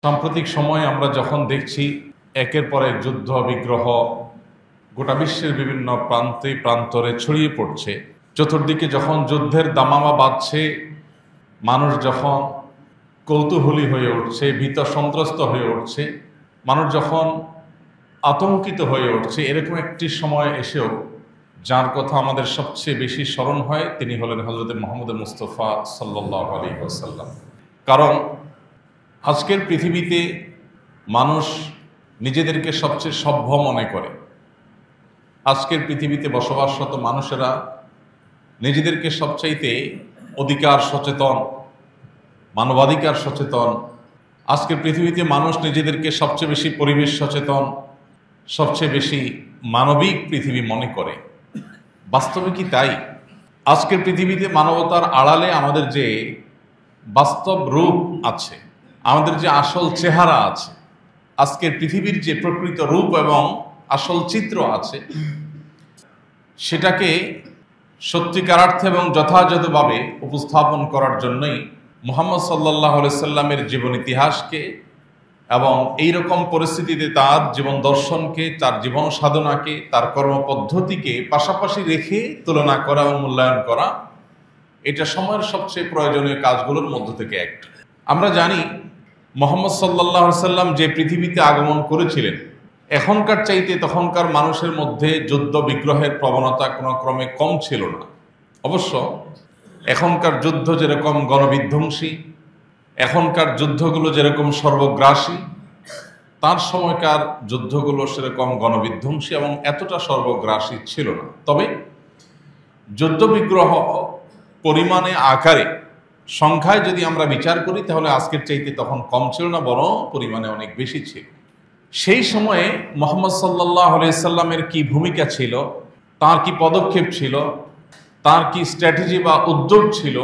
সাম্প্রতিক সময়ে আমরা যখন দেখছি একের পর এক যুদ্ধ বিগ্রহ গোটা বিশ্বের বিভিন্ন প্রান্তে প্রান্তরে ছড়িয়ে পড়ছে, চতুর্দিকে যখন যুদ্ধের দামামা বাজছে, মানুষ যখন কৌতূহলী হয়ে উঠছে, ভীত সন্ত্রস্ত হয়ে উঠছে, মানুষ যখন আতঙ্কিত হয়ে উঠছে, এরকম একটি সময় এসেও যার কথা আমাদের সবচেয়ে বেশি স্মরণ হয় তিনি হলেন হযরত মুহাম্মদ মুস্তাফা সাল্লাল্লাহু আলাইহি ওয়াসাল্লাম। কারণ আজকের পৃথিবীতে মানুষ নিজেদেরকে সবচেয়ে সভ্য মনে করে। আজকের পৃথিবীতে বসবাসরত মানুষেরা নিজেদেরকে সবচাইতে অধিকার সচেতন, মানবাধিকার সচেতন। আজকের পৃথিবীতে মানুষ নিজেদেরকে সবচেয়ে বেশি পরিবেশ সচেতন, সবচেয়ে বেশি মানবিক পৃথিবী মনে করে। বাস্তবে কি তাই? আজকের পৃথিবীতে মানবতার আড়ালে আমাদের যে বাস্তব রূপ আছে, আমাদের যে আসল চেহারা আছে, আজকের পৃথিবীর যে প্রকৃত রূপ এবং আসল চিত্র আছে, সেটাকে সত্যিকারার্থে এবং যথাযথভাবে উপস্থাপন করার জন্যই মুহাম্মদ সাল্লাল্লাহু আলাইহি সাল্লামের জীবন ইতিহাসকে এবং এই রকম পরিস্থিতিতে তার জীবন দর্শনকে, তার জীবন সাধনাকে, তার কর্মপদ্ধতিকে পাশাপাশি রেখে তুলনা করা এবং মূল্যায়ন করা, এটা সময়ের সবচেয়ে প্রয়োজনীয় কাজগুলোর মধ্য থেকে একটা। আমরা জানি মুহাম্মদ সাল্লাল্লাহু আলাইহি সাল্লাম যে পৃথিবীতে আগমন করেছিলেন, এখনকার চাইতে তখনকার মানুষের মধ্যে যুদ্ধ বিগ্রহের প্রবণতা কোনো ক্রমে কম ছিল না। অবশ্য এখনকার যুদ্ধ যেরকম গণবিধ্বংসী, এখনকার যুদ্ধগুলো যেরকম সর্বগ্রাসী, তার সময়কার যুদ্ধগুলো সেরকম গণবিধ্বংসী এবং এতটা সর্বগ্রাসী ছিল না। তবে যুদ্ধ বিগ্রহ পরিমাণে, আকারে, সংখ্যায় যদি আমরা বিচার করি তাহলে আজকের চাইতে তখন কম ছিল না, বরং পরিমাণে অনেক বেশি ছিল। সেই সময়ে মুহাম্মদ সাল্লাল্লাহু আলাইহি সাল্লামের কি ভূমিকা ছিল, তার কি পদক্ষেপ ছিল, তার কি স্ট্র্যাটেজি বা উদ্যোগ ছিল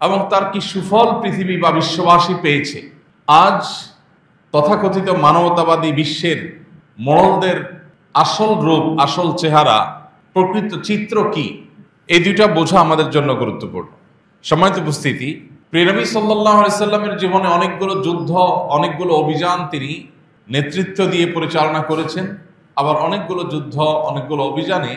এবং তার কি সুফল পৃথিবী বা বিশ্ববাসী পেয়েছে, আজ তথাকথিত মানবতাবাদী বিশ্বের মোড়লদের আসল রূপ, আসল চেহারা, প্রকৃত চিত্র কি, এই দুইটা বোঝা আমাদের জন্য গুরুত্বপূর্ণ। সম্মানিত উপস্থিতি, প্রিয় নবী সাল্লাল্লাহু আলাইহি সাল্লামের জীবনে অনেকগুলো যুদ্ধ, অনেকগুলো অভিযান তিনি নেতৃত্ব দিয়ে পরিচালনা করেছেন। আবার অনেকগুলো যুদ্ধ, অনেকগুলো অভিযানে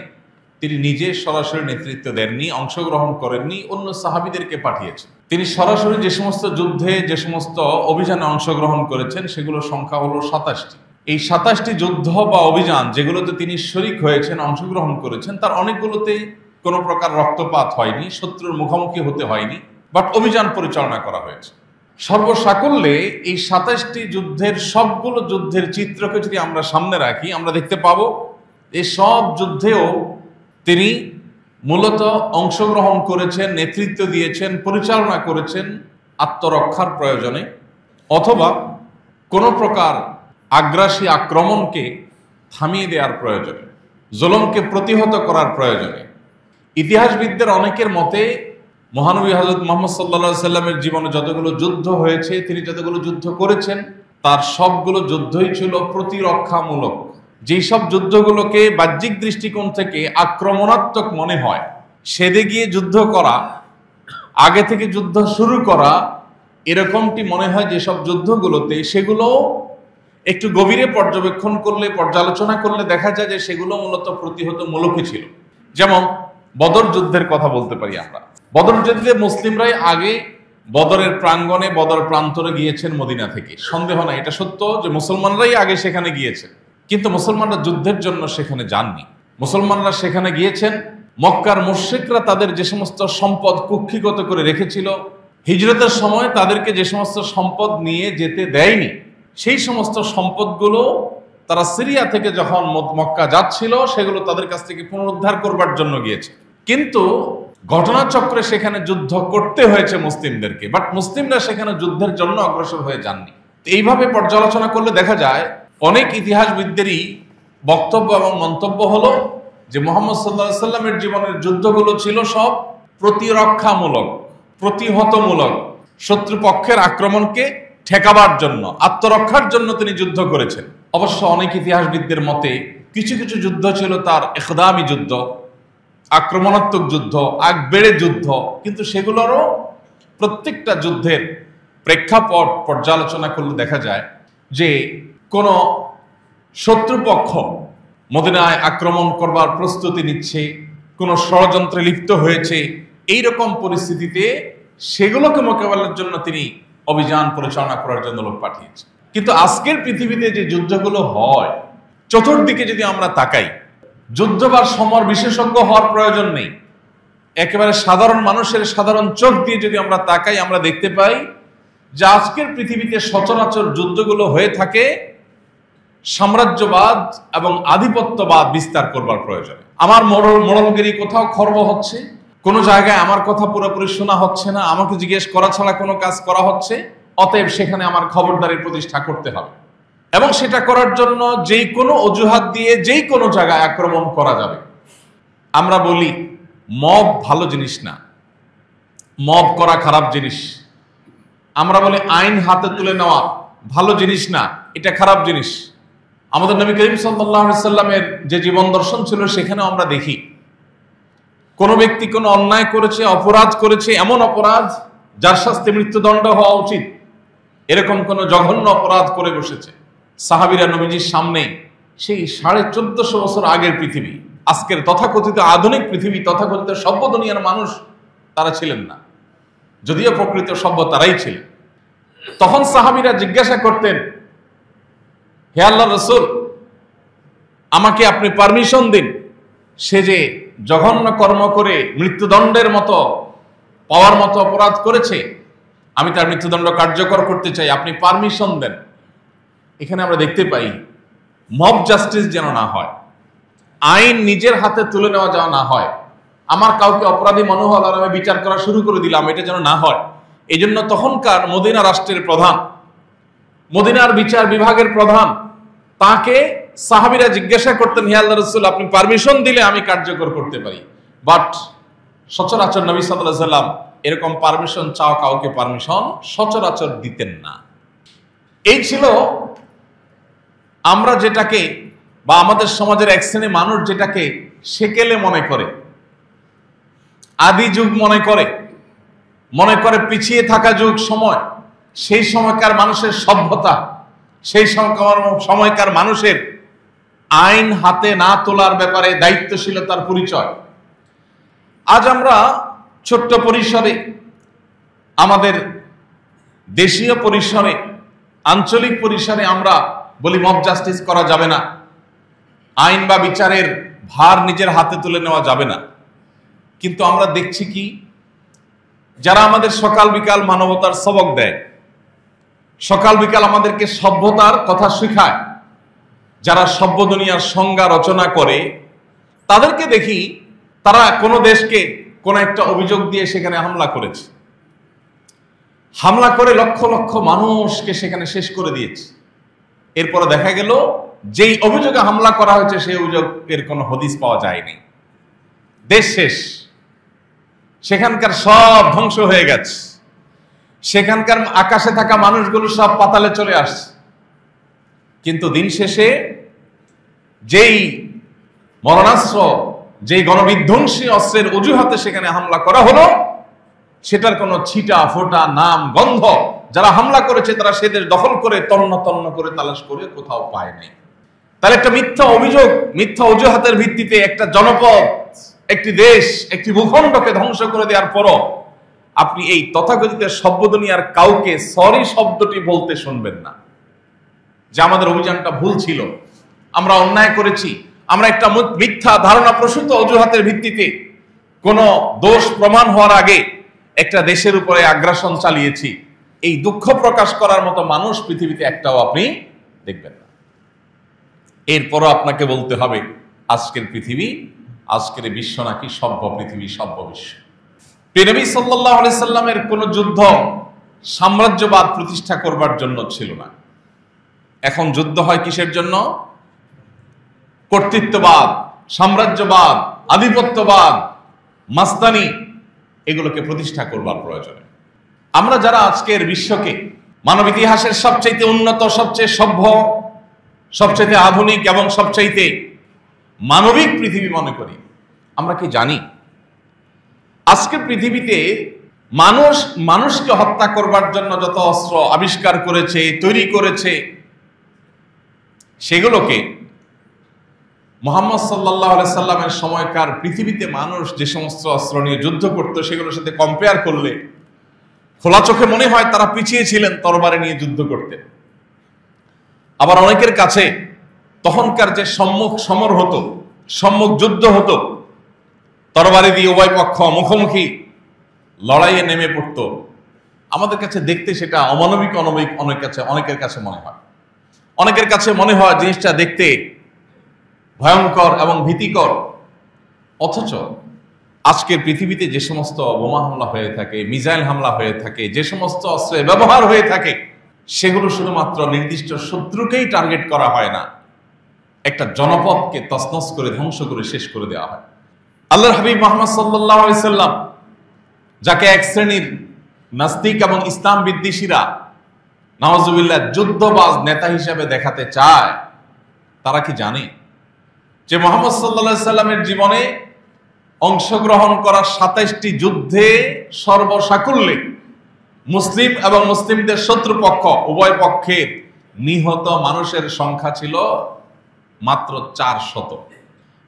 তিনি নিজে সরাসরি নেতৃত্ব দেননি, অংশগ্রহণ করেননি, অন্য সাহাবীদেরকে পাঠিয়েছেন। তিনি সরাসরি যে সমস্ত যুদ্ধে, যে সমস্ত অভিযানে অংশগ্রহণ করেছেন, সেগুলোর সংখ্যা হলো 27টি। এই 27টি যুদ্ধ বা অভিযান যেগুলোতে তিনি শরীক হয়েছেন, অংশগ্রহণ করেছেন, তার অনেকগুলোতে কোনো প্রকার রক্তপাত হয়নি, শত্রুর মুখোমুখি হতে হয়নি, বাট অভিযান পরিচালনা করা হয়েছে। সর্বসাকল্যে এই 27টি যুদ্ধের সবগুলো যুদ্ধের চিত্রকে যদি আমরা সামনে রাখি, আমরা দেখতে পাবো এই সব যুদ্ধেও তিনি মূলত অংশগ্রহণ করেছেন, নেতৃত্ব দিয়েছেন, পরিচালনা করেছেন আত্মরক্ষার প্রয়োজনে, অথবা কোনো প্রকার আগ্রাসী আক্রমণকে থামিয়ে দেওয়ার প্রয়োজনে, জুলুমকে প্রতিহত করার প্রয়োজনে। ইতিহাসবিদদের অনেকের মতে মহানবী হযরত মুহাম্মদ সাল্লাল্লাহু আলাইহি সাল্লামের জীবনে যতগুলো যুদ্ধ হয়েছে, তিনি যতগুলো যুদ্ধ করেছেন, তার সবগুলো যুদ্ধই ছিল প্রতিরক্ষামূলক। যেই সব যুদ্ধগুলোকে বাহ্যিক দৃষ্টিকোণ থেকে আক্রমণাত্মক মনে হয়, সেদে গিয়ে যুদ্ধ করা, আগে থেকে যুদ্ধ শুরু করা, এরকমটি মনে হয় যেসব যুদ্ধগুলোতে, সেগুলো একটু গভীরে পর্যবেক্ষণ করলে, পর্যালোচনা করলে দেখা যায় যে সেগুলো মূলত প্রতিহতমূলকই ছিল। যেমন বদর যুদ্ধের কথা বলতে পারি আমরা। বদর যুদ্ধে মুসলিমরাই আগে বদরের প্রাঙ্গণে, বদর প্রান্তরে গিয়েছেন মদিনা থেকে, সন্দেহ নাই, এটা সত্য যে মুসলমানরাই আগে সেখানে গিয়েছেন। কিন্তু মুসলমানরা যুদ্ধের জন্য সেখানে যাননি। মুসলমানরা সেখানে গিয়েছেন, মক্কার মুশরিকরা তাদের যে সমস্ত সম্পদ কুক্ষিগত করে রেখেছিল, হিজরতের সময় তাদেরকে যে সমস্ত সম্পদ নিয়ে যেতে দেয়নি, সেই সমস্ত সম্পদগুলো তারা সিরিয়া থেকে যখন মক্কা যাচ্ছিল, সেগুলো তাদের কাছ থেকে পুনরুদ্ধার করবার জন্য গিয়েছে। কিন্তু ঘটনাচক্রে সেখানে যুদ্ধ করতে হয়েছে মুসলিমদেরকে, বাট মুসলিমরা সেখানে যুদ্ধের জন্য অগ্রসর হয়ে যাননি। এইভাবে পর্যালোচনা করলে দেখা যায় অনেক ইতিহাসবিদদেরই বক্তব্য এবং মন্তব্য হলো যে মুহাম্মদ সাল্লাল্লাহু আলাইহি সাল্লামের জীবনের যুদ্ধগুলো ছিল সব প্রতিরক্ষামূলক, প্রতিহতমূলক, শত্রুপক্ষের আক্রমণকে ঠেকাবার জন্য, আত্মরক্ষার জন্য তিনি যুদ্ধ করেছেন। অবশ্য অনেক ইতিহাসবিদদের মতে কিছু কিছু যুদ্ধ ছিল তার ইখদামি যুদ্ধ, আক্রমণাত্মক যুদ্ধ, আগ বেড়ে যুদ্ধ, কিন্তু সেগুলোরও প্রত্যেকটা যুদ্ধের প্রেক্ষাপট পর্যালোচনা করলে দেখা যায় যে কোন শত্রুপক্ষ মদিনায় আক্রমণ করবার প্রস্তুতি নিচ্ছে, কোন ষড়যন্ত্রে লিপ্ত হয়েছে, এইরকম পরিস্থিতিতে সেগুলোকে মোকাবেলার জন্য তিনি অভিযান পরিচালনা করার জন্য লোক পাঠিয়েছেন। কিন্তু আজকের পৃথিবীতে যে যুদ্ধগুলো হয়, চতুর্দিকে যদি আমরা তাকাই, যুদ্ধ বা সমর বিশেষজ্ঞ হওয়ার প্রয়োজন নেই, একেবারে সাধারণ মানুষের সাধারণ চোখ দিয়ে যদি আমরা তাকাই, আমরা দেখতে পাই যে আজকের পৃথিবীতে সচরাচর যুদ্ধগুলো হয়ে থাকে সাম্রাজ্যবাদ এবং আধিপত্যবাদ বিস্তার করবার প্রয়োজনে। আমার মোড়লগিরি কোথাও খর্ব হচ্ছে, কোনো জায়গায় আমার কথা পুরোপুরি শোনা হচ্ছে না, আমাকে জিজ্ঞেস করা ছাড়া কোনো কাজ করা হচ্ছে, অতএব সেখানে আমার খবরদারি প্রতিষ্ঠা করতে হবে এবং সেটা করার জন্য যেই কোনো অজুহাত দিয়ে যেই কোনো জায়গায় আক্রমণ করা যাবে। আমরা বলি মব ভালো জিনিস না, মব করা খারাপ জিনিস। আমরা বলি আইন হাতে তুলে নেওয়া ভালো জিনিস না, এটা খারাপ জিনিস। আমাদের নবী করিম সাল্লাল্লাহু আলাইহি সাল্লামের যে জীবন দর্শন ছিল সেখানেও আমরা দেখি কোনো ব্যক্তি কোনো অন্যায় করেছে, অপরাধ করেছে, এমন অপরাধ যার শাস্তি মৃত্যুদণ্ড হওয়া উচিত, এরকম কোন জঘন্য অপরাধ করে বসেছে, সাহাবীরা নবীজির সামনে সেই 1450 বছর আগের পৃথিবী, আজকের তথাকথিত আধুনিক পৃথিবী, তথাকথিত সভ্য দুনিয়ার মানুষ তারা ছিলেন না, যদিও প্রকৃত সভ্য তারাই ছিলেন। তখন সাহাবীরা জিজ্ঞাসা করতেন, হে আল্লাহর রাসূল, আমাকে আপনি পারমিশন দিন, সে যে জঘন্য কর্ম করে মৃত্যুদণ্ডের মতো পাওয়ার মতো অপরাধ করেছে, আমি তার মৃত্যুদণ্ড কার্যকর করতে চাই, আপনি পারমিশন দেন। এখানে আমরা দেখতে পাই মব জাস্টিস যেন না হয়, আইন নিজের হাতে তুলে নেওয়া যেন না হয়, আমার কাউকে অপরাধী মনে হল আর আমি বিচার করা শুরু করে দিলাম, এটা যেন না হয়। এই জন্য তখনকার মদিনা রাষ্ট্রের প্রধান, মদিনার বিচার বিভাগের প্রধান, তাকে সাহাবীরা জিজ্ঞাসা করতেন, হে আল্লাহর রাসূল, আপনি পারমিশন দিলে আমি কার্যকর করতে পারি। বাট সচরাচর নবী সাল্লাল্লাহু আলাইহি সাল্লাম এরকম পারমিশন চাও কাউকে পারমিশন সচরাচর দিতেন না। এই ছিল আমরা যেটাকে, বা আমাদের সমাজের এক শ্রেণীর মানুষ যেটাকে সেকেলে মনে করে, আদি যুগ মনে করে পিছিয়ে থাকা যুগ সময়, সেই সময়কার মানুষের সভ্যতা, সেই সময়কার মানুষের আইন হাতে না তোলার ব্যাপারে দায়িত্বশীলতার পরিচয়। আজ আমরা ছোট্ট পরিসরে, আমাদের দেশীয় পরিসরে, আঞ্চলিক পরিসরে আমরা বলি মব জাস্টিস করা যাবে না, আইন বা বিচারের ভার নিজের হাতে তুলে নেওয়া যাবে না। কিন্তু আমরা দেখছি কি, যারা আমাদের সকাল বিকাল মানবতার সবক দেয়, সকাল বিকাল আমাদেরকে সভ্যতার কথা শেখায়, যারা সভ্য দুনিয়ার সংজ্ঞা রচনা করে, তাদেরকে দেখি তারা কোনো দেশকে কোন একটা অভিযোগ দিয়ে সেখানে হামলা করেছে, হামলা করে লক্ষ লক্ষ মানুষকে সেখানে শেষ করে দিয়েছে। এরপরে দেখা গেল যেই অভিযোগে হামলা করা হয়েছে সেই অভিযোগের কোনো হদিস পাওয়া যায়নি, দেশ শেষ, সেখানকার সব ধ্বংস হয়ে গেছে, সেখানকার আকাশে থাকা মানুষগুলো সব পাতালে চলে আসছে। কিন্তু দিন শেষে যেই মরণাস্ত্র, যেই গণবিধ্বংসী অস্ত্রের অজুহাতে সেখানে হামলা করা হলো, সেটার কোনো ছিটা ফোটা নাম গন্ধ যারা হামলা করেছে তারা সে দেশ দখল করে তন্ন তন্ন করে তালাশ করে কোথাও পায় নাই। তাহলে একটা মিথ্যা অভিযোগ, মিথ্যা অজুহাতের ভিত্তিতে একটা জনপদ, একটি দেশ, একটি ভূখণ্ডকে ধ্বংস করে দেওয়ার পরও আপনি এই তথাকথিত সভ্য দুনিয়ার কাউকে সরি শব্দটি বলতে শুনবেন না, যে আমাদের অভিযানটা ভুল ছিল, আমরা অন্যায় করেছি, আমরা একটা মিথ্যা ধারণা প্রসূত অজুহাতের ভিত্তিতে কোনো দোষ প্রমাণ হওয়ার আগে একটা দেশের উপরে আগ্রাসন চালিয়েছি, এই দুঃখ প্রকাশ করার মতো মানুষ পৃথিবীতে একটাও আপনি দেখবেন না। এরপরও আপনাকে বলতে হবে আজকের পৃথিবী, আজকের বিশ্ব নাকি সভ্য পৃথিবী, সভ্য বিশ্ব। নবী সাল্লাল্লাহু আলাইহি সাল্লামের কোন যুদ্ধ সাম্রাজ্যবাদ প্রতিষ্ঠা করবার জন্য ছিল না। এখন যুদ্ধ হয় কিসের জন্য? কর্তৃত্ববাদ, সাম্রাজ্যবাদ, আধিপত্যবাদ, মাস্তানি, এগুলোকে প্রতিষ্ঠা করবার প্রয়োজনে। আমরা যারা আজকের বিশ্বকে মানব ইতিহাসের সবচেয়ে উন্নত, সবচেয়ে সভ্য, সবচেয়ে আধুনিক এবং সবচেয়ে মানবিক পৃথিবী মনে করি, আমরা কি জানি আজকের পৃথিবীতে মানুষ মানুষকে হত্যা করবার জন্য যত অস্ত্র আবিষ্কার করেছে, তৈরি করেছে, সেগুলোকে মুহাম্মদ সাল্লাল্লাহু আলাইহি সাল্লামের সময়কার পৃথিবীতে মানুষ যে সমস্ত অস্ত্র নিয়ে যুদ্ধ করত সেগুলোর সাথে কম্পেয়ার করলে খোলা চোখে মনে হয় তারা পিছিয়ে ছিলেন তরবারি নিয়ে যুদ্ধ করতে। আবার অনেকের কাছে তখনকার যে সম্মুখ সমর হতো, সম্মুখ যুদ্ধ হতো, তরবারি দিয়ে উভয় পক্ষ মুখোমুখি লড়াইয়ে নেমে পড়ত, আমাদের কাছে দেখতে সেটা অমানবিক অনেকের কাছে মনে হয়। অনেকের কাছে মনে হয় জিনিসটা দেখতে ভয়ঙ্কর এবং ভীতিকর। অথচ আজকের পৃথিবীতে যে সমস্ত বোমা হামলা হয়ে থাকে, মিসাইল হামলা হয়ে থাকে, যে সমস্ত অস্ত্রের ব্যবহার হয়ে থাকে, সেগুলো শুধুমাত্র নির্দিষ্ট শত্রুকেই টার্গেট করা হয় না, একটা জনপদকে তছনছ করে ধ্বংস করে শেষ করে দেওয়া হয়। আল্লাহর হাবিব মুহাম্মদ সাল্লাল্লাহু আলাইহি সাল্লাম, যাকে এক শ্রেণীর নাস্তিক এবং ইসলাম বিদ্বেষীরা নাউজুবিল্লাহ যুদ্ধবাজ নেতা হিসেবে দেখাতে চায়, তারা কি জানে যে মুহাম্মদ সাল্লাল্লাহু আলাইহি সাল্লামের জীবনে অংশগ্রহণ করা ২৭টি যুদ্ধে সর্বসাকুল্যে মুসলিম এবং মুসলিমদের শত্রুপক্ষ উভয় পক্ষের নিহত মানুষের সংখ্যা ছিল মাত্র ৪০০।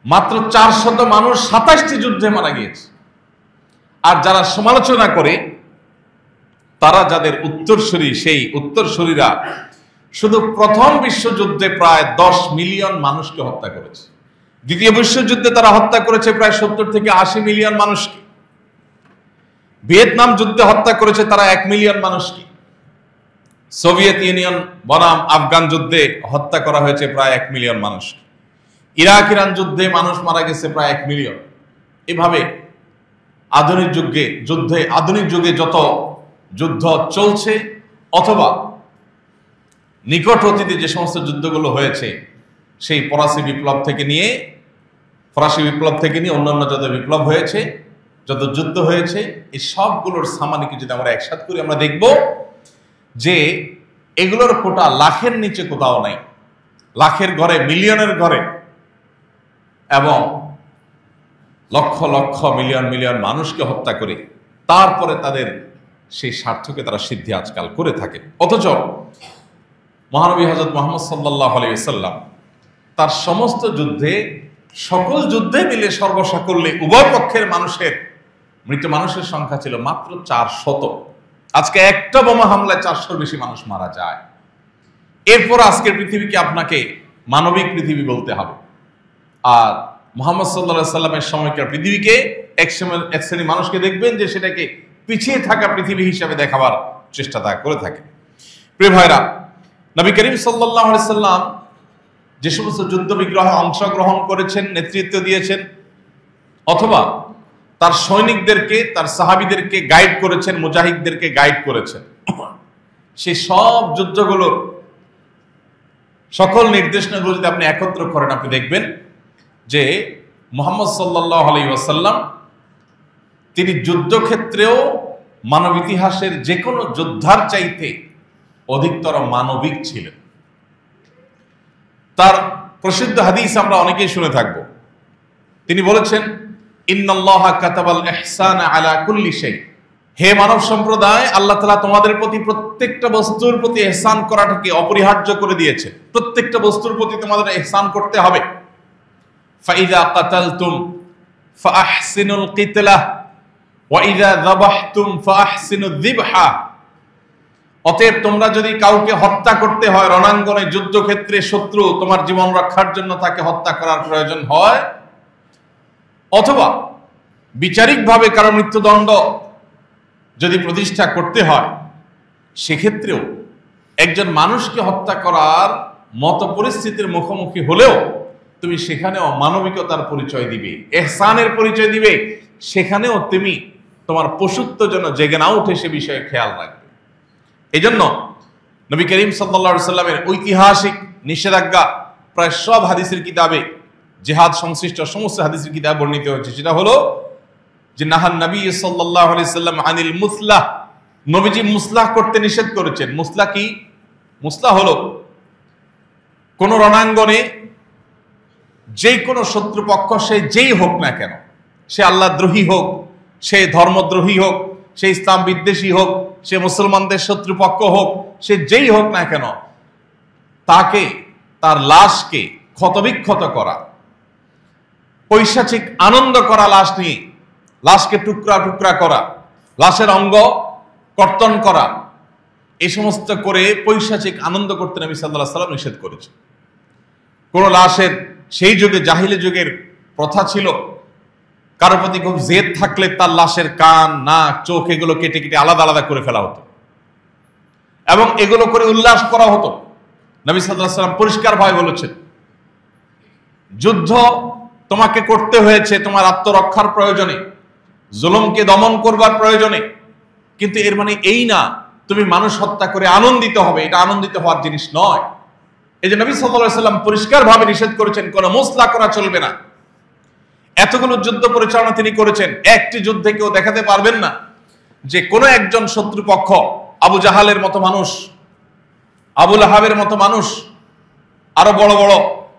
মাত্র ৪০০ মানুষ ২৭টি যুদ্ধে মারা গিয়েছে। আর যারা সমালোচনা করে তারা যাদের উত্তরসূরি, সেই উত্তরসূরিরা শুধু প্রথম বিশ্বযুদ্ধে প্রায় ১০ মিলিয়ন মানুষকে হত্যা করেছে। দ্বিতীয় বিশ্বযুদ্ধে তারা হত্যা করেছে প্রায় ৭০ থেকে ৮০ মিলিয়ন মানুষকে। ভিয়েতনাম যুদ্ধে হত্যা করেছে তারা ১ মিলিয়ন মানুষকে। সোভিয়েত ইউনিয়ন বনাম আফগান যুদ্ধে হত্যা করা হয়েছে প্রায় ১ মিলিয়ন মানুষকে। ইরাক ইরান যুদ্ধে মানুষ মারা গেছে প্রায় ১ মিলিয়ন। এভাবে আধুনিক যুগে যত যুদ্ধ চলছে অথবা নিকট অতীতে যে সমস্ত যুদ্ধগুলো হয়েছে, সেই ফরাসি বিপ্লব থেকে নিয়ে অন্যান্য যত বিপ্লব হয়েছে, যত যুদ্ধ হয়েছে, এই সবগুলোর সামানিকে যদি আমরা একসাথে করি, আমরা দেখব যে এগুলোর কোটা লাখের নিচে কোথাও নাই। লাখের ঘরে, মিলিয়নের ঘরে এবং লক্ষ লক্ষ মিলিয়ন মিলিয়ন মানুষকে হত্যা করে তারপরে তাদের সেই স্বার্থকে তারা সিদ্ধি আজকাল করে থাকে। অথচ মহানবী হযরত মুহাম্মদ সাল্লাল্লাহু আলাইহি ওয়াসাল্লাম তার সমস্ত যুদ্ধে, সকল যুদ্ধে মিলে সর্বসাকুল্যে উভয় পক্ষের মৃত মানুষের সংখ্যা ছিল মাত্র ৪০০। আজকে একটা বোমা হামলায় ৪০০-র বেশি মানুষ মারা যায়। এরপর আজকের পৃথিবীকে আপনাকে মানবিক পৃথিবী বলতে হবে। আর মুহাম্মদ সাল্লাল্লাহু আলাইহি সাল্লামের সময়কার পৃথিবীকে এক শ্রেণী মানুষকে দেখবেন যে সেটাকে পিছিয়ে থাকা পৃথিবী হিসাবে দেখাবার চেষ্টা তারা করে থাকে। প্রিয় ভাইরা, নবী করিম সাল্লাল্লাহু আলাইহি সাল্লাম যে সমস্ত যুদ্ধ বিগ্রহে অংশগ্রহণ করেছেন, নেতৃত্ব দিয়েছেন, অথবা তার সৈনিকদেরকে, তার সাহাবীদেরকে গাইড করেছেন, মুজাহিদদেরকে গাইড করেছেন, সেই সব যুদ্ধগুলোর সকল নির্দেশনাগুলো যদি আপনি একত্র করেন, আপনি দেখবেন যে মুহাম্মদ সাল্লাল্লাহু আলাইহি ওয়াসাল্লাম তিনি যুদ্ধক্ষেত্রেও মানব ইতিহাসের যে কোনো যোদ্ধার চাইতে অধিকতর মানবিক ছিলেন। তার প্রসিদ্ধ হাদিস আমরা অনেকেই শুনে থাকব। তিনি বলেছেন, ইন্নাল্লাহা কাতাবাল ইহসানা আলা কুল্লি শাই। হে মানব সম্প্রদায়, আল্লাহ তাআলা তোমাদের প্রতি প্রত্যেকটা বস্তুর প্রতি ইহসান করাটাকে অপরিহার্য করে দিয়েছে। প্রত্যেকটা বস্তুর প্রতি তোমাদের ইহসান করতে হবে। ফাইযা কাতালতুম ফাআহসিনুল কিতলাহ ওয়া ইযা যাবাহতুম ফাআহসিনুয যিবহা। অতএব তোমরা যদি কাউকে হত্যা করতে হয়, রণাঙ্গনে যুদ্ধক্ষেত্রে শত্রু তোমার জীবন রক্ষার জন্য তাকে হত্যা করার প্রয়োজন হয়, অথবা বিচারিকভাবে কারো মৃত্যুদণ্ড যদি প্রতিষ্ঠা করতে হয়, সেক্ষেত্রেও একজন মানুষকে হত্যা করার মতো পরিস্থিতির মুখোমুখি হলেও তুমি সেখানেও মানবিকতার পরিচয় দিবে, ইহসানের পরিচয় দিবে। সেখানেও তুমি তোমার পশুত্ব যেন জেগে না উঠে সে বিষয়ে খেয়াল রাখবে। এই জন্য নবী করিম সাল্লাল্লাহু আলাইহি সাল্লামের ঐতিহাসিক নিষেধাজ্ঞা প্রায় সব হাদিসের কিতাবে, জিহাদ সংশ্লিষ্ট সমস্ত হাদিসের কিতাবে বর্ণিত হয়েছে। সেটা হলো যে নাহান নবী সাল্লাল্লাহু আলাইহি সাল্লাম আনিল মুসলাহ, নবীজি মুসলাহ করতে নিষেধ করেছেন। মুসলাহ কি? মুসলাহ হলো কোন রণাঙ্গনে যে কোনো শত্রুপক্ষ, সে যেই হোক না কেন, সে আল্লাহদ্রোহী হোক, সে ধর্মদ্রোহী হোক, সে ইসলাম বিদ্বেষী হোক, সে মুসলমানদের শত্রুপক্ষ হোক, সে যেই হোক না কেন, তাকে, তার লাশকে ক্ষতবিক্ষত করা, পৈশাচিক আনন্দ করা, লাশ নিয়ে লাশকে টুকরা টুকরা করা, লাশের অঙ্গ কর্তন করা, এই সমস্ত করে পৈশাচিক আনন্দ করতে নবী সাল্লাল্লাহু আলাইহি ওয়াসাল্লাম নিষেধ করেছে। কোন লাশের, সেই যুগে জাহিলি যুগের প্রথা ছিল, কারো প্রতি খুব জেদ থাকলে তার লাশের কান, নাক, চোখ এগুলো কেটে কেটে আলাদা আলাদা করে ফেলা হতো এবং এগুলো করে উল্লাস করা হতো। নবী সাল্লাল্লাহু আলাইহি ওয়াসাল্লাম পরিষ্কার ভাবে বলেছেন, যুদ্ধ তোমাকে করতে হয়েছে তোমার আত্মরক্ষার প্রয়োজনে, জুলুমকে দমন করবার প্রয়োজনে, কিন্তু এর মানে এই না তুমি মানুষ হত্যা করে আনন্দিত হবে, এটা আনন্দিত হওয়ার জিনিস নয়। এই যে নবী সাল্লাল্লাহু আলাইহি ওয়াসাল্লাম পরিষ্কার ভাবে নিষেধ করেছেন, কোনো মুসলা করা চলবে না। এতগুলো যুদ্ধ পরিচালনা তিনি করেছেন, একটি যুদ্ধে কেউ দেখাতে পারবেন না যে কোনো একজন শত্রুপক্ষ, আবু জাহালের মতো মানুষ, আবু লাহাবের মতো মানুষ, আরো বড় বড়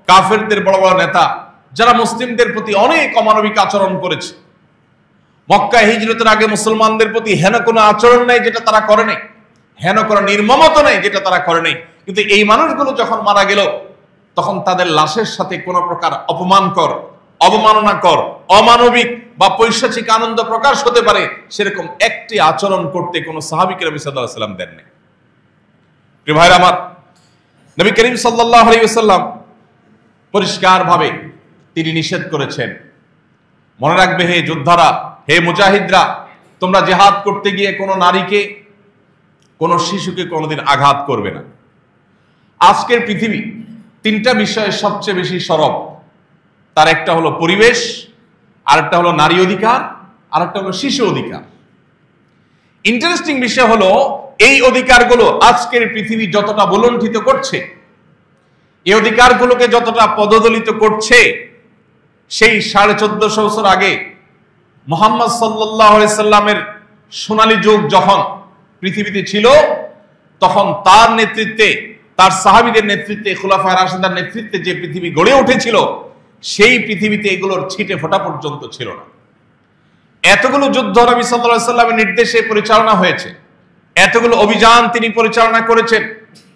কাফেরদের বড় বড় নেতা, যারা মুসলিমদের প্রতি অনেক অমানবিক আচরণ করেছে, মক্কায় হিজরতের আগে মুসলমানদের প্রতি হেন কোনো আচরণ নেই যেটা তারা করে নাই, হেন কোনো নির্মমতা নেই যেটা তারা করে নাই, কিন্তু এই মানুষগুলো যখন মারা গেল তখন তাদের লাশের সাথে কোনো প্রকার অপমানকর, অবমাননাকর, অমানবিক বা পৈশাচিক আনন্দ প্রকাশ হতে পারে সেরকম একটি আচরণ করতে কোনো সাহাবীকে নবী সাল্লাল্লাহু আলাইহি ওয়াসাল্লাম দেননি। প্রিয় ভাইরা আমার, নবী করিম সাল্লাল্লাহু আলাইহি ওয়াসাল্লাম পরিষ্কার ভাবে তিনি নিষেধ করেছেন। মনে রাখবে হে যোদ্ধারা, হে মুজাহিদরা, তোমরা জিহাদ করতে গিয়ে কোনো নারীকে, কোনো শিশুকে কোনোদিন আঘাত করবে না। আজকের পৃথিবী তিনটা বিষয়ে সবচেয়ে বেশি সরব, তার একটা হলো পরিবেশ, আরেকটা হলো নারী অধিকার, আরেকটা হলো শিশু অধিকার। ইন্টারেস্টিং বিষয় হলো এই অধিকারগুলো আজকের পৃথিবী যতটা বলণ্ঠিত করছে, এই অধিকারগুলোকে যতটা পদদলিত করছে, সেই 1450 বছর আগে মুহাম্মদ সাল্লাল্লাহু আলাইহি সাল্লামের সোনালী যুগ যখন পৃথিবীতে ছিল, তখন তার নেতৃত্বে, তার সাহাবীদের নেতৃত্বে, খুলাফায়ে রাশিদার নেতৃত্বে যে পৃথিবী গড়ে উঠেছিল, সেই পৃথিবীতে এগুলোর ছিটে ফোঁটা পর্যন্ত ছিল না। এতগুলো যুদ্ধ নবী সাল্লাল্লাহু আলাইহি সাল্লামের নির্দেশে পরিচালনা হয়েছে, এতগুলো অভিযান তিনি পরিচালনা করেছেন,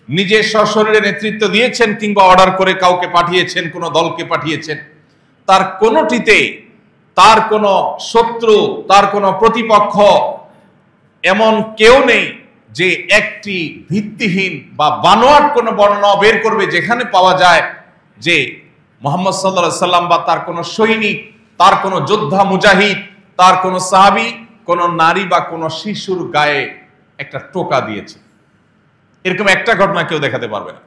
নিজে সশরীরে নেতৃত্ব দিয়েছেন কিংবা অর্ডার করে কাউকে পাঠিয়েছেন, কোন দলকে পাঠিয়েছেন, তার কোনটিতে তার কোন শত্রু, তার কোন প্রতিপক্ষ এমন কেউ নেই যে একটি ভিত্তিহীন বা বানোয়াট কোন বর্ণনা বের করবে যেখানে পাওয়া যায় যে মুহাম্মদ সাল্লাল্লাহু আলাইহি সাল্লাম বা তার কোন সৈনিক, তার কোন যোদ্ধা মুজাহিদ, তার কোন সাহাবী কোন নারী বা কোন শিশুর গায়ে একটা টোকা দিয়েছে। এরকম একটা ঘটনা কেউ দেখাতে পারবে না।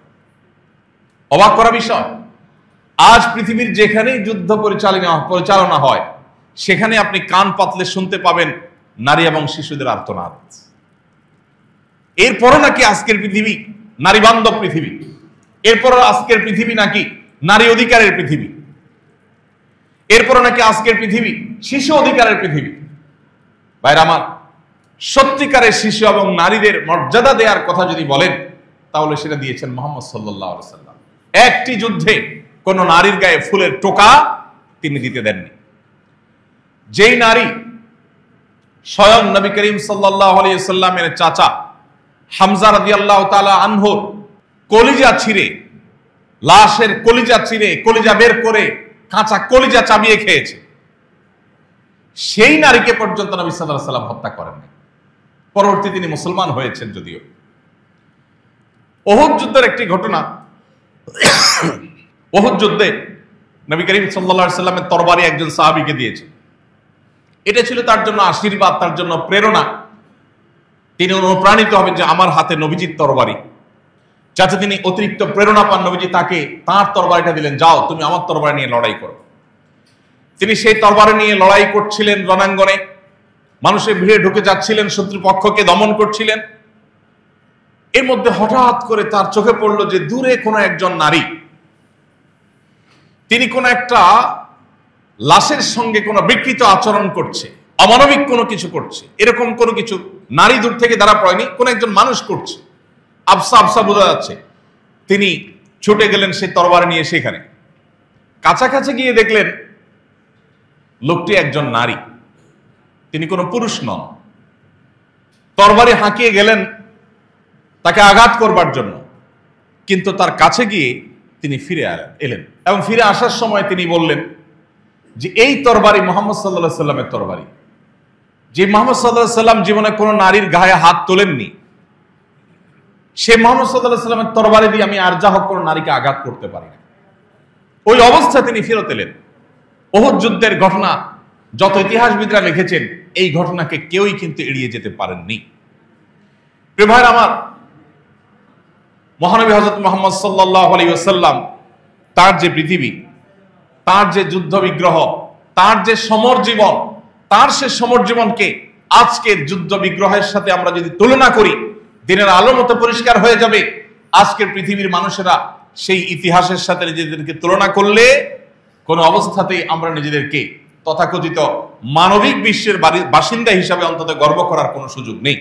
অবাক করা বিষয়, আজ পৃথিবীর যেখানেই যুদ্ধ পরিচালনা হয় সেখানে আপনি কান পাতলে শুনতে পাবেন নারী এবং শিশুদের আর্তনাদ। এরপরও নাকি আজকের পৃথিবী নারী বান্ধব পৃথিবী, এরপর আজকের পৃথিবী নাকি নারী অধিকারের পৃথিবী, এরপর নাকি আজকের পৃথিবী শিশু অধিকারের পৃথিবী। ভাইরা আমার, সত্যিকারের শিশু এবং নারীদের মর্যাদা দেওয়ার কথা যদি বলেন তাহলে সেটা দিয়েছেন মুহাম্মদ সাল্লাল্লাহু আলাইহি সাল্লাম। একটি যুদ্ধে কোন নারীর গায়ে ফুলের টোকা তিনি দিতে দেননি। যেই নারী স্বয়ং নবী করিম সাল্লাল্লাহু আলাইহি সাল্লামের চাচা হামজা রাদিয়াল্লাহু তাআলা আনহুর কলিজা ছিঁড়ে, লাশের কলিজা ছিঁড়ে, কলিজা বের করে কাঁচা কলিজা চাবিয়ে খেয়েছে, সেই নারীকে পর্যন্ত নবী সাল্লাল্লাহু আলাইহি সাল্লাম হত্যা করেননি। পরবর্তী তিনি মুসলমান হয়েছেন যদিও। উহুদ যুদ্ধের একটি ঘটনা, উহুদ যুদ্ধে নবী করিম সাল্লাল্লাহু আলাইহি সাল্লামের তরবারি একজন সাহাবীকে দিয়েছে। এটা ছিল তার জন্য আশীর্বাদ, তার জন্য প্রেরণা। তিনি অনুপ্রাণিত হবেন যে আমার হাতে নবীজির তরবারি, যাতে তিনি অতিরিক্ত প্রেরণা পান। নবীজি তাকে তাঁর তরবারিটা দিলেন, যাও তুমি আমার তরবারি নিয়ে লড়াই করো। তিনি সেই তরবারি নিয়ে লড়াই করছিলেন রণাঙ্গনে, মানুষের ভিড়ে ঢুকে যাচ্ছিলেন, শত্রুপক্ষকে দমন করছিলেন। এর মধ্যে হঠাৎ করে তার চোখে পড়লো যে দূরে কোনো একজন নারী, তিনি কোন একটা লাশের সঙ্গে কোনো বিকৃত আচরণ করছে, অমানবিক কোনো কিছু করছে, এরকম কোনো কিছু নারী দূর থেকে ধরা পড়েনি, কোন একজন মানুষ করছে, আবসা আবসা বোঝা যাচ্ছে। তিনি ছুটে গেলেন সেই তরবারি নিয়ে, সেখানে কাছাকাছি গিয়ে দেখলেন লোকটি একজন নারী, তিনি কোনো পুরুষ নন। তরবারি হাঁকিয়ে গেলেন তাকে আঘাত করবার জন্য, কিন্তু তার কাছে গিয়ে তিনি ফিরে এলেন এবং ফিরে আসার সময় তিনি বললেন যে এই তরবারি মুহাম্মদ সাল্লাল্লাহু আলাইহি সাল্লামের তরবারি, যে মুহাম্মদ সাল্লাল্লাহু আলাইহি সাল্লাম জীবনে কোনো নারীর গায়ে হাত তোলেননি, সে মুহাম্মদ সাল্লাল্লাহু আলাইহি সাল্লামের তরবারি দিয়ে আমি আর যা হোক কোনো নারীকে আঘাত করতে পারি না। ওই অবস্থায় তিনি ফেরত এলেন। উহুদ যুদ্ধের ঘটনা যত ইতিহাসবিদরা লিখেছেন, এই ঘটনাকে কেউই কিন্তু এড়িয়ে যেতে পারেননি। প্রিয় ভাইরা আমার, মহানবী হযরত মুহাম্মদ সাল্লাল্লাহু আলাইহি ওয়াসাল্লাম, তার যে পৃথিবী, তার যে যুদ্ধ বিগ্রহ, তার যে সমর জীবন, তার সে সমর জীবনকে আজকের যুদ্ধ বিগ্রহের সাথে আমরা যদি তুলনা করি, দিনের আলো মতো পরিষ্কার হয়ে যাবে। আজকের পৃথিবীর মানুষেরা সেই ইতিহাসের সাথে নিজেদেরকে তুলনা করলে কোন অবস্থাতেই আমরা নিজেদেরকে তথাকথিত মানবিক বিশ্বের বাসিন্দা হিসাবে অন্তত গর্ব করার কোনো সুযোগ নেই।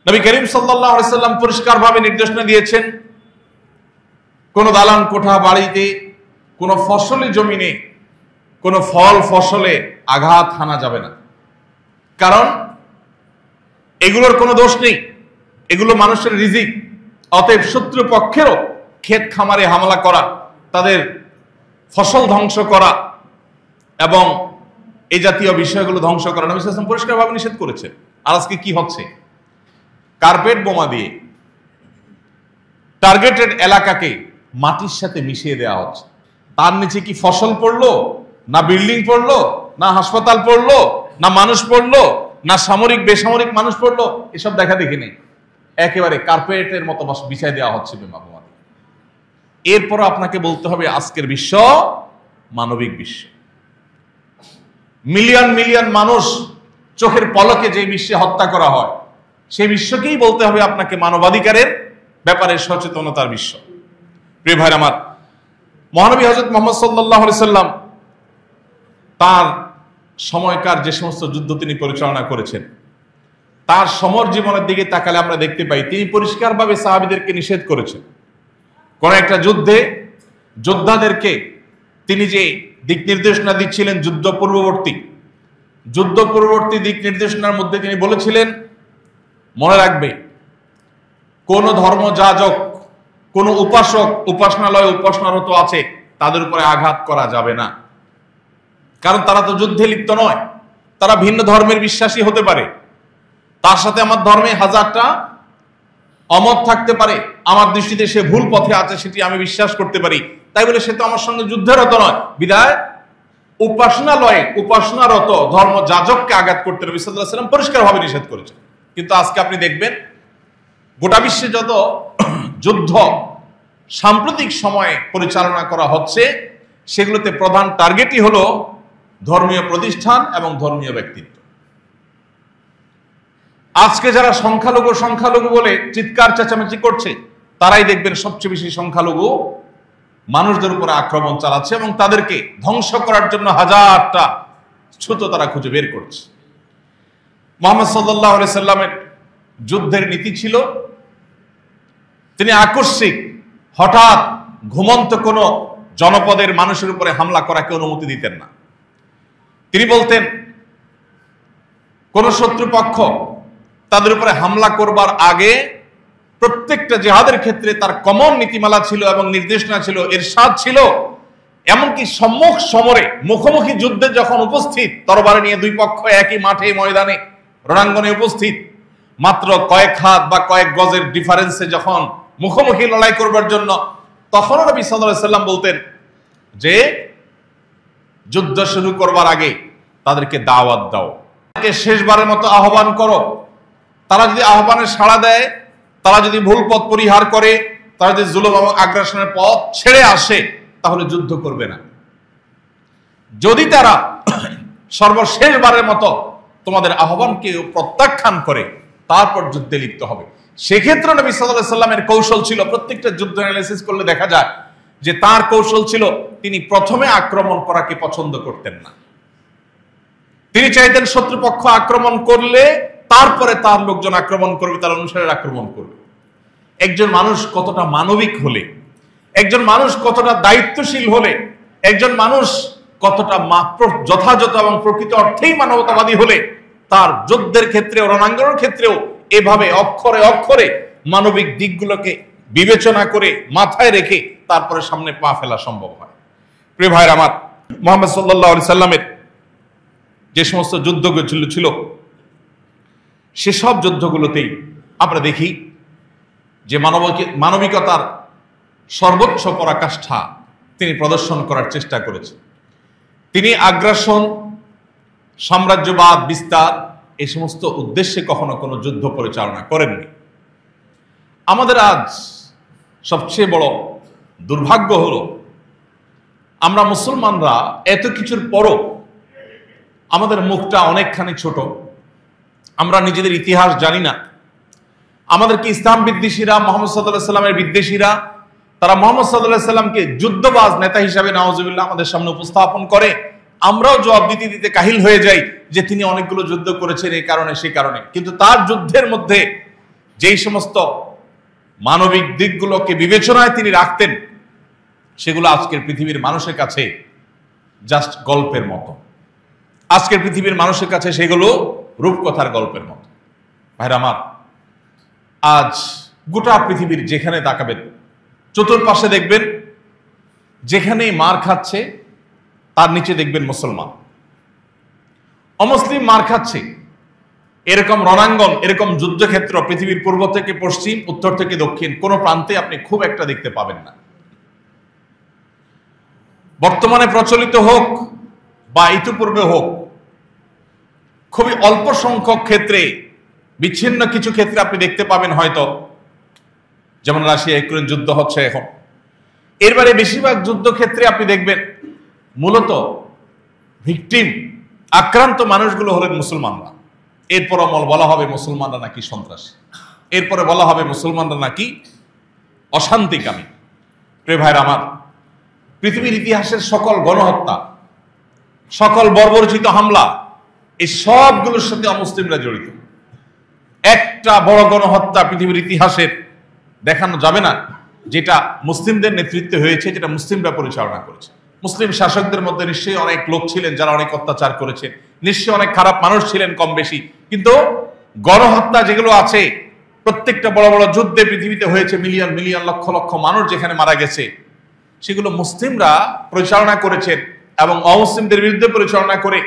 নবী করিম সাল্লাল্লাহু আলাইহি সাল্লাম পরিষ্কারভাবে নির্দেশনা দিয়েছেন, কোন দালান কোঠা বাড়িতে, কোন ফসলি জমিনে, কোন ফল ফসলে আঘাত হানা যাবে না। কারণ এগুলোর কোনো দোষ নেই, এগুলো মানুষের রিজিক। অতএব শত্রু পক্ষেরও ক্ষেত খামারে হামলা করা, তাদের ফসল ধ্বংস করা এবং এই জাতীয় বিষয়গুলো ধ্বংস করা নবী সাল্লাল্লাহু আলাইহি ওয়াসাল্লাম পরিষ্কারভাবে নিষেধ করেছেন। আর আজকে কি হচ্ছে? কার্পেট বোমা দিয়ে টার্গেটেড এলাকাকে মাটির সাথে মিশিয়ে দেওয়া হচ্ছে। তার নিচে কি ফসল পড়লো, না বিল্ডিং পড়লো, না হাসপাতাল পড়লো, না মানুষ পড়লো, না সামরিক বেসামরিক মানুষ পড়লো, এসব দেখা দেখি নেই। একেবারে কার্পেটের মতো বিছাই দেওয়া হচ্ছে বোমা দিয়ে। এরপর আপনাকে বলতে হবে আজকের বিশ্ব মানবিক বিশ্ব। মিলিয়ন মিলিয়ন মানুষ চোখের পলকে যে বিশ্বে হত্যা করা হয়, সেই বিশ্বকেই বলতে হবে আপনাকে মানবাধিকারের ব্যাপারে সচেতনতার বিশ্ব। প্রিয় ভাইরা আমার, মহানবী হযরত মুহাম্মদ সাল্লাল্লাহু আলাইহি সাল্লাম তার সময়কার যে সমস্ত যুদ্ধ তিনি পরিচালনা করেছেন, তার সমর জীবনের দিকে তাকালে আমরা দেখতে পাই তিনি পরিষ্কারভাবে সাহাবীদেরকে নিষেধ করেছেন। কোন একটা যুদ্ধে যোদ্ধাদেরকে তিনি যে দিক নির্দেশনা দিচ্ছিলেন যুদ্ধ পূর্ববর্তী দিক নির্দেশনার মধ্যে তিনি বলেছিলেন, মনে রাখবে কোন ধর্মযাজক, কোন উপাসক উপাসনালয়ে উপাসনারত আছে, তাদের উপরে আঘাত করা যাবে না। কারণ তারা তো যুদ্ধে লিপ্ত নয়, তারা ভিন্ন ধর্মের বিশ্বাসী হতে পারে, তার সাথে আমার ধর্মে হাজারটা অমত থাকতে পারে, আমার দৃষ্টিতে সে ভুল পথে আছে সেটি আমি বিশ্বাস করতে পারি, তাই বলে সে তো আমার সঙ্গে যুদ্ধেরত নয়। বিধায় উপাসনালয়ে উপাসনারত ধর্মযাজককে আঘাত করতে নবী সাল্লাল্লাহু আলাইহি ওয়াসাল্লাম পরিষ্কারভাবে নিষেধ করেছেন। কিন্তু আজকে আপনি দেখবেন গোটা বিশ্বে যত যুদ্ধ সাম্প্রতিক সময়ে পরিচালনা করা হচ্ছে, সেগুলোতে প্রধান টার্গেটই হলো ধর্মীয় প্রতিষ্ঠান এবং ধর্মীয় ব্যক্তিত্ব। আজকে যারা সংখ্যালঘু বলে চিৎকার চেঁচামেচি করছে, তারাই দেখবেন সবচেয়ে বেশি সংখ্যালঘু মানুষদের উপরে আক্রমণ চালাচ্ছে এবং তাদেরকে ধ্বংস করার জন্য হাজারটা ছুতো তারা খুঁজে বের করছে। মুহাম্মদ সাল্লাল্লাহু আলাইহি সাল্লামের যুদ্ধের নীতি ছিল, তিনি আকস্মিক হঠাৎ ঘুমন্ত কোন জনপদের মানুষের উপরে হামলা করাকে অনুমতি দিতেন না। তিনি বলতেন কোন শত্রুপক্ষ তাদের উপরে হামলা করবার আগে প্রত্যেকটা জিহাদের ক্ষেত্রে তার কমন নীতিমালা ছিল এবং নির্দেশনা ছিল, ইরশাদ ছিল, এমনকি সম্মুখ সমরে মুখোমুখি যুদ্ধে যখন উপস্থিত, তরবারি নিয়ে দুই পক্ষ একই মাঠে ময়দানে রণাঙ্গনে উপস্থিত, মাত্র কয়েক হাত বা কয়েক গজের ডিফারেন্সে যখন মুখোমুখি লড়াই করবার জন্য, তখন নবী সাল্লাল্লাহু আলাইহি সাল্লাম বলতেন যে যুদ্ধ শুরু করবার আগে তাদেরকে দাওয়াত দাও, তাদেরকে শেষবারের মতো আহ্বান করো। তারা যদি আহ্বানে সাড়া দেয়, তারা যদি ভুল পথ পরিহার করে, তারা যদি জুলুম এবং আগ্রাসনের পথ ছেড়ে আসে, তাহলে যুদ্ধ করবে না। যদি তারা সর্বশেষবারের মতো তোমাদের আহ্বানকে প্রত্যাখ্যান করে, তারপর যুদ্ধে লিপ্ত হবে। সেক্ষেত্রে নবী সাল্লাল্লাহু আলাইহি সাল্লামের কৌশল ছিল, প্রত্যেকটা যুদ্ধ অ্যানালাইসিস করলে দেখা যায় যে তার কৌশল ছিল, তিনি প্রথমে আক্রমণ করাকে পছন্দ করতেন না। তিনি চাইতেন শত্রুপক্ষ আক্রমণ করলে তারপরে তার লোকজন আক্রমণ করবে, তার অনুসারীরা আক্রমণ করবে। একজন মানুষ কতটা মানবিক হলে, একজন মানুষ কতটা দায়িত্বশীল হলে, একজন মানুষ কতটা যথাযথ এবং প্রকৃত অর্থেই মানবতাবাদী হলে তার যুদ্ধের ক্ষেত্রে, রণাঙ্গনের ক্ষেত্রেও এভাবে অক্ষরে অক্ষরে মানবিক দিকগুলোকে বিবেচনা করে মাথায় রেখে তারপরে সামনে পা ফেলা সম্ভব হয়। প্রিয় ভাইয়ের আমার, মুহাম্মদ সাল্লাল্লাহু আলাইহি সাল্লামের যে সমস্ত যুদ্ধগুলো ছিল সেসব যুদ্ধগুলোতেই আমরা দেখি যে মানবিকতার সর্বোচ্চ পরাকাষ্ঠা তিনি প্রদর্শন করার চেষ্টা করেছেন। তিনি আগ্রাসন, সাম্রাজ্যবাদ বিস্তার এই সমস্ত উদ্দেশ্যে কখনো কোনো যুদ্ধ পরিচালনা করেননি। আমাদের আজ সবচেয়ে বড় দুর্ভাগ্য হলো আমরা মুসলমানরা এত কিছুর পরও আমাদের মুখটা অনেকখানি ছোট, আমরা নিজেদের ইতিহাস জানি না। আমাদেরকে ইসলাম বিদ্বেষীরা, মুহাম্মদ সাল্লাল্লাহু আলাইহি সাল্লামের বিদ্বেষীরা, তারা মুহাম্মদ সাল্লাল্লাহু আলাইহি সাল্লামকে যুদ্ধবাজ নেতা হিসাবে নাউজুবিল্লাহ আমাদের সামনে উপস্থাপন করে। আমরাও জবাব দিতে দিতে কাহিল হয়ে যাই যে তিনি অনেকগুলো যুদ্ধ করেছেন এই কারণে সেই কারণে, কিন্তু তার যুদ্ধের মধ্যে যেই সমস্ত মানবিক দিকগুলোকে বিবেচনায় তিনি রাখতেন সেগুলো আজকের পৃথিবীর মানুষের কাছে জাস্ট গল্পের মতো। আজকের পৃথিবীর মানুষের কাছে সেগুলো রূপকথার গল্পের মতো। ভাইরা আমার, আজ গোটা পৃথিবীর যেখানে তাকাবেন চতুর্পাশে দেখবেন যেখানেই মার খাচ্ছে তার নিচে দেখবেন মুসলমান। অমুসলিম মার খাচ্ছে, এরকম রণাঙ্গন, এরকম যুদ্ধক্ষেত্র পৃথিবীর পূর্ব থেকে পশ্চিম, উত্তর থেকে দক্ষিণ কোনো প্রান্তে আপনি খুব একটা দেখতে পাবেন না। বর্তমানে প্রচলিত হোক বা ইতিপূর্বে হোক, খুবই অল্প সংখ্যক ক্ষেত্রে, বিচ্ছিন্ন কিছু ক্ষেত্রে আপনি দেখতে পাবেন হয়তো, যেমন রাশিয়া ইউক্রেন যুদ্ধ হচ্ছে এখন। এরবারে বেশিরভাগ যুদ্ধক্ষেত্রে আপনি দেখবেন মূলত ভিকটিম, আক্রান্ত মানুষগুলো হলেন মুসলমানরা। এরপরও বলা হবে মুসলমানরা নাকি সন্ত্রাসী, এরপরে বলা হবে মুসলমানরা নাকি অশান্তিকামী। প্রিয় ভাইরা আমার, পৃথিবীর ইতিহাসের সকল গণহত্যা, সকল বর্বরচিত হামলা, এই সবগুলোর সাথে অমুসলিমরা জড়িত। একটা বড় গণহত্যা পৃথিবীর ইতিহাসের দেখানো যাবে না যেটা মুসলিমদের নেতৃত্বে হয়েছে, যেটা মুসলিমরা পরিচালনা করেছে। মুসলিম শাসকদের মধ্যে নিশ্চয়ই অনেক লোক ছিলেন যারা অনেক অত্যাচার করেছে, নিশ্চয়ই অনেক খারাপ মানুষ ছিলেন কম বেশি, কিন্তু গণহত্যা যেগুলো আছে, প্রত্যেকটা বড় বড় যুদ্ধে পৃথিবীতে হয়েছে, মিলিয়ন মিলিয়ন লক্ষ লক্ষ মানুষ যেখানে মারা গেছে, সেগুলো মুসলিমরা পরিচালনা করেছেন এবং অমুসলিমদের বিরুদ্ধে পরিচালনা করে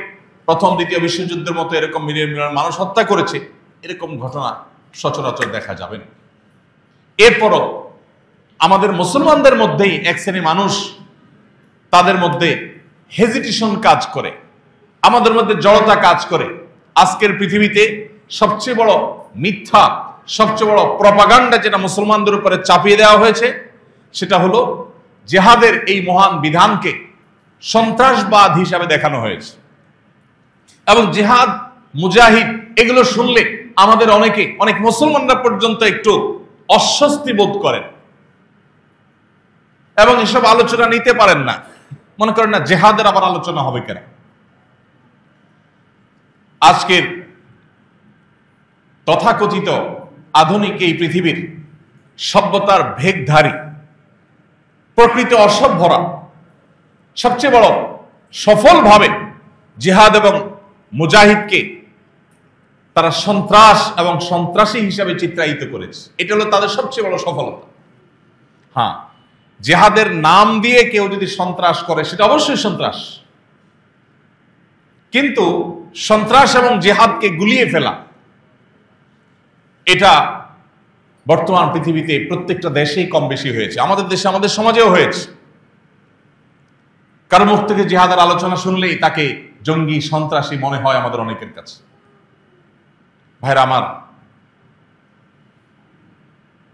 প্রথম দ্বিতীয় বিশ্বযুদ্ধের মতো এরকম মিলিয়ন মিলিয়ন মানুষ হত্যা করেছে। এরকম ঘটনা সচরাচর দেখা যাবে না। এরপরও আমাদের মুসলমানদের মধ্যেই এক শ্রেণী মানুষ, তাদের মধ্যে হেজিটেশন কাজ করে, আমাদের মধ্যে জড়তা কাজ করে। আজকের পৃথিবীতে সবচেয়ে বড় মিথ্যা, সবচেয়ে বড় প্রপাগান্ডা যেটা মুসলমানদের উপরে চাপিয়ে দেওয়া হয়েছে সেটা হলো জিহাদের এই মহান বিধানকে সন্ত্রাসবাদ হিসাবে দেখানো হয়েছে। এবং জিহাদ, মুজাহিদ এগুলো শুনলে আমাদের অনেক মুসলমানরা পর্যন্ত একটু অস্বস্তি বোধ করেন এবং এসব আলোচনা নিতে পারেন না। মনে করেন না জিহাদের আবার আলোচনা হবে কেন? আজকের তথাকথিত আধুনিক এই পৃথিবীর সভ্যতার ভেগধারী, প্রকৃত অসভ্যরা সবচেয়ে বড় সফলভাবে জিহাদ এবং মুজাহিদকে তারা সন্ত্রাস এবং সন্ত্রাসী হিসাবে চিত্রায়িত করেছে। এটা হলো তাদের সবচেয়ে বড় সফলতা। হ্যাঁ, জিহাদের নাম দিয়ে কেউ যদি সন্ত্রাস করে সেটা অবশ্যই সন্ত্রাস, কিন্তু সন্ত্রাস এবং জিহাদকে গুলিয়ে ফেলা, এটা বর্তমান পৃথিবীতে প্রত্যেকটা দেশেই কম বেশি হয়েছে। আমাদের দেশে, আমাদের সমাজেও হয়েছে। কারো মুখ থেকে জিহাদের আলোচনা শুনলেই তাকে জঙ্গি, সন্ত্রাসী মনে হয় আমাদের অনেকের কাছে। ভাইরা আমার,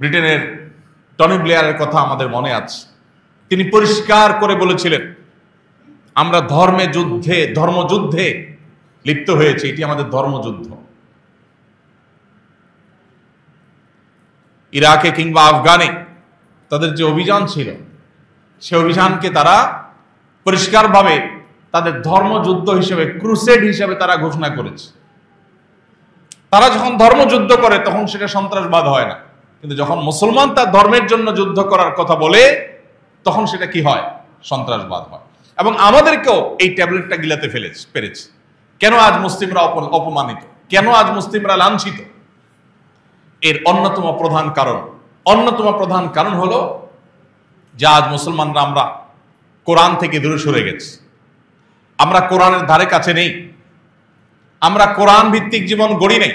ব্রিটেনের টনি ব্লেয়ারের কথা আমাদের মনে আছে। তিনি পরিষ্কার করে বলেছিলেন, আমরা ধর্মযুদ্ধে লিপ্ত হয়েছি, এটি আমাদের ধর্মযুদ্ধ। ইরাকে কিংবা আফগানে তাদের যে অভিযান ছিল, সে অভিযানকে তারা পরিষ্কারভাবে তাদের ধর্মযুদ্ধ হিসেবে, ক্রুসেড হিসেবে তারা ঘোষণা করেছে। তারা যখন ধর্মযুদ্ধ করে তখন সেটা সন্ত্রাসবাদ হয় না, কিন্তু যখন মুসলমান তার ধর্মের জন্য যুদ্ধ করার কথা বলে তখন সেটা কি হয়? সন্ত্রাসবাদ হয়। এবং আমাদেরকেও এই ট্যাবলেটটা গিলাতে পেরেছে। কেন আজ মুসলিমরা অপমানিত? কেন আজ মুসলিমরা লাঞ্ছিত? এর অন্যতম প্রধান কারণ হলো যে আজ মুসলমানরা আমরা কোরআন থেকে দূরে সরে গেছি। আমরা কোরআনের ধারে কাছে নেই, আমরা কোরআন ভিত্তিক জীবন গড়ি নেই।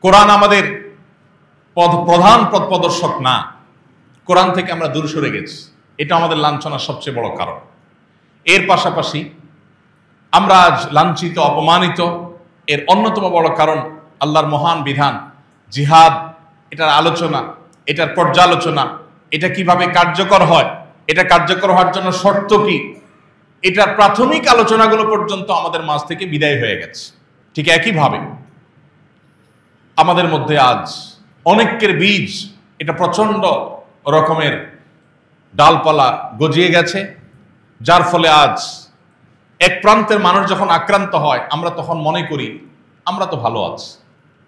কোরআন আমাদের প্রধান পথ প্রদর্শক না, কোরআন থেকে আমরা দূরে সরে গেছি। এটা আমাদের লাঞ্ছনার সবচেয়ে বড় কারণ। এর পাশাপাশি আমরা আজ লাঞ্ছিত, অপমানিত। এর অন্যতম বড় কারণ আল্লাহর মহান বিধান জিহাদ, এটার আলোচনা, এটার পর্যালোচনা, এটা কিভাবে কার্যকর হয়, এটা কার্যকর হওয়ার জন্য শর্ত কি, এটার প্রাথমিক আলোচনাগুলো পর্যন্ত আমাদের মাঝ থেকে বিদায় হয়ে গেছে। ঠিক একইভাবে আমাদের মধ্যে আজ অনেকের বীজ, এটা প্রচন্ড রকমের ডালপালা গজিয়ে গেছে, যার ফলে আজ এক প্রান্তের মানুষ যখন আক্রান্ত হয় আমরা তখন মনে করি আমরা তো ভালো আছি,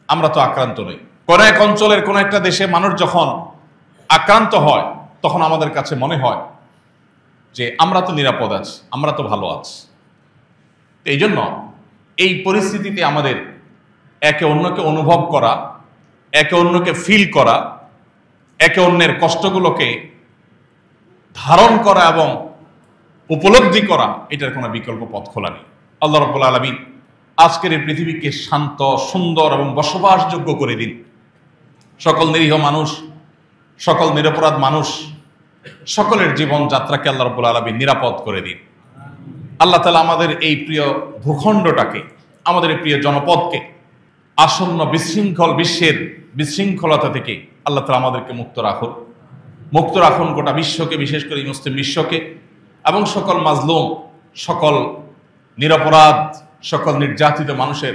আমরা তো আক্রান্ত নই। কোন এক অঞ্চলের কোন একটা দেশে মানুষ যখন আক্রান্ত হয় তখন আমাদের কাছে মনে হয় যে আমরা তো নিরাপদ আছি, আমরা তো ভালো আছি। এই জন্য এই পরিস্থিতিতে আমাদের একে অন্যকে অনুভব করা, একে অন্যকে ফিল করা, একে অন্যের কষ্টগুলোকে ধারণ করা এবং উপলব্ধি করা, এটার কোনো বিকল্প পথ খোলা নেই। আল্লাহ রাব্বুল আলামিন আজকের এই পৃথিবীকে শান্ত, সুন্দর এবং বসবাসযোগ্য করে দিন। সকল নিরীহ মানুষ, সকল নিরপরাধ মানুষ, সকলের জীবন যাত্রাকে আল্লাহ রাব্বুল আলামিন নিরাপদ করে দিন। আল্লাহ তাআলা আমাদের এই প্রিয় ভূখণ্ডটাকে, আমাদের এই প্রিয় জনপদকে আসন্ন বিশৃঙ্খল বিশ্বের বিশৃঙ্খলতা থেকে আল্লাহ তাআলা আমাদেরকে মুক্ত রাখুন গোটা বিশ্বকে, বিশেষ করে মুসলিম বিশ্বকে, এবং সকল মাজলুম, সকল নিরপরাধ, সকল নির্যাতিত মানুষের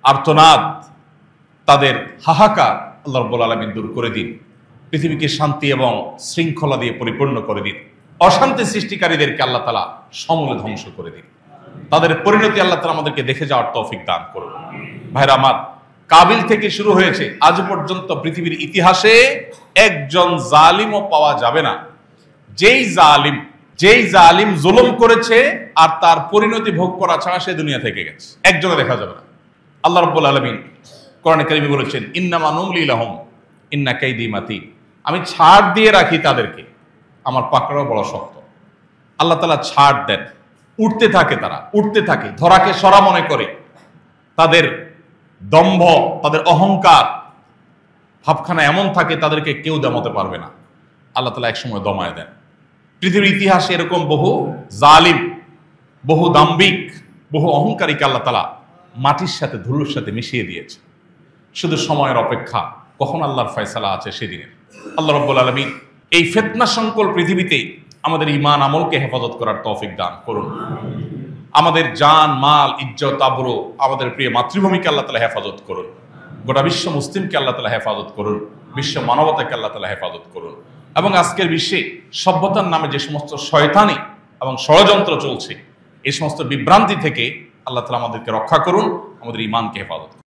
আর্তনাদ, তাদের হাহাকার আল্লাহ রাব্বুল আলামিন দূর করে দিন। পৃথিবীকে শান্তি এবং শৃঙ্খলা দিয়ে পরিপূর্ণ করে দিন। অশান্তি সৃষ্টিকারীদেরকে আল্লাহ তাআলা সমূলে ধ্বংস করে দিন। তাদের পরিণতি আল্লাহ তাআলা আমাদেরকে দেখে যাওয়ার তৌফিক দান করুন। ভাইরা আমার, কাবিল থেকে শুরু হয়েছে আজ পর্যন্ত পৃথিবীর ইতিহাসে একজন জালিমও পাওয়া যাবে না যেই জালিম জুলুম করেছে আর তার পরিণতি ভোগ করা ছাড়া সে দুনিয়া থেকে গেছে, একজনে দেখা যাবে না। আল্লাহ রাব্বুল আলামিন কোরআনে কারিমে বলেছেন, ইন্নামা নুমলি লাহুম ইন্না কাইদি মাতিন। আমি ছাড় দিয়ে রাখি তাদেরকে, আমার পাকড়াও বড় শক্ত। আল্লাহ তাআলা ছাড় দেন, উঠতে থাকে, তারা উঠতে থাকে, ধরাকে সরা মনে করে। তাদের দম্ভ, তাদের অহংকার ভাবখানা এমন থাকে তাদেরকে কেউ দমাতে পারবে না। আল্লাহ তাআলা একসময় দমায় দেন। পৃথিবীর ইতিহাসে এরকম বহু জালিম, বহু দাম্ভিক, বহু অহংকারীকে আল্লাহ তাআলা মাটির সাথে, ধুলোর সাথে মিশিয়ে দিয়েছে। শুধু সময়ের অপেক্ষা, কখন আল্লাহর ফয়সালা আছে সেদিনের। আল্লাহ রাব্বুল আলামিন এই ফিতনা সংকুল পৃথিবীতে আমাদের ঈমান আমলকে হেফাজত করার তৌফিক দান করুন। আমাদের জান, মাল, ইজ্জত, আবরু, আমাদের প্রিয় মাতৃভূমিকে আল্লাহ তাআলা হেফাজত করুন। গোটা বিশ্ব মুসলিমকে আল্লাহ তাআলা হেফাজত করুন। বিশ্ব মানবতাকে আল্লাহ তাআলা হেফাজত করুন। এবং আজকের বিশ্বে সভ্যতার নামে যে সমস্ত শয়তানি এবং ষড়যন্ত্র চলছে, এই সমস্ত বিভ্রান্তি থেকে আল্লাহ তাআলা আমাদেরকে রক্ষা করুন, আমাদের ঈমানকে হেফাজত করুন।